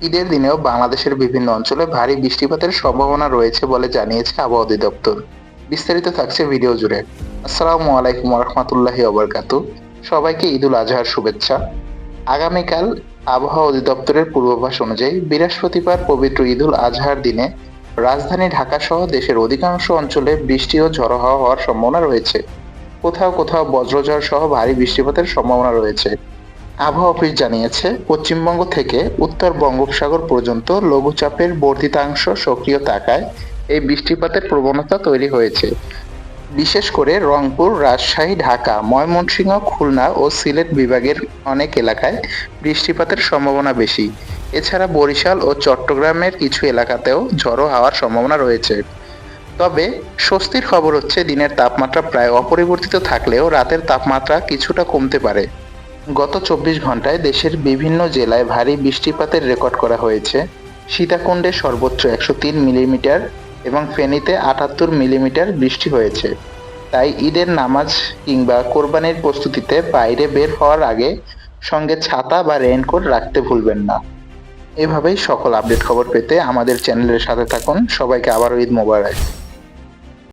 ঈদের দিনেও বাংলাদেশের বিভিন্ন অঞ্চলে ভারী বৃষ্টিপাতের সম্ভাবনা রয়েছে বলে জানিয়েছে আবহাওয়া অধিদপ্তর। বিস্তারিত থাকছে ভিডিও জুড়ে। আসসালামু আলাইকুম রহমতুল্লাহি ওবরকাতু। সবাইকে ঈদুল আজহার শুভেচ্ছা। আগামীকাল আবহাওয়া অধিদপ্তরের পূর্বাভাস অনুযায়ী বৃহস্পতিবার পবিত্র ঈদুল আজহার দিনে রাজধানী ঢাকা সহ দেশের অধিকাংশ অঞ্চলে বৃষ্টি ও ঝড়ো হাওয়া হওয়ার সম্ভাবনা রয়েছে। কোথাও কোথাও বজ্রঝড় সহ ভারী বৃষ্টিপাতের সম্ভাবনা রয়েছে। আবহাওয়া অফিস জানিয়েছে, পশ্চিমবঙ্গ থেকে উত্তর বঙ্গোপসাগর পর্যন্ত লঘুচাপের বর্ধিতাংশ সক্রিয় থাকায় এই বৃষ্টিপাতের প্রবণতা তৈরি হয়েছে। বিশেষ করে রংপুর, রাজশাহী, ঢাকা, ময়মনসিংহ, খুলনা ও সিলেট বিভাগের অনেক এলাকায় বৃষ্টিপাতের সম্ভাবনা বেশি। এছাড়া বরিশাল ও চট্টগ্রামের কিছু এলাকাতেও ঝড়ো হাওয়ার সম্ভাবনা রয়েছে। তবে স্বস্তির খবর হচ্ছে, দিনের তাপমাত্রা প্রায় অপরিবর্তিত থাকলেও রাতের তাপমাত্রা কিছুটা কমতে পারে। গত ২৪ ঘন্টায় দেশের বিভিন্ন জেলায় ভারী বৃষ্টিপাতের রেকর্ড করা হয়েছে। সীতাকুণ্ডে সর্বোচ্চ ১০৩ মিলিমিটার এবং ফেনীতে ৭৮ মিলিমিটার বৃষ্টি হয়েছে। তাই ঈদের নামাজ কিংবা কোরবানির প্রস্তুতিতে বাইরে বের হওয়ার আগে সঙ্গে ছাতা বা রেইনকোট রাখতে ভুলবেন না। এভাবেই সকল আপডেট খবর পেতে আমাদের চ্যানেলের সাথে থাকুন। সবাইকে আবারও ঈদ মোবারক।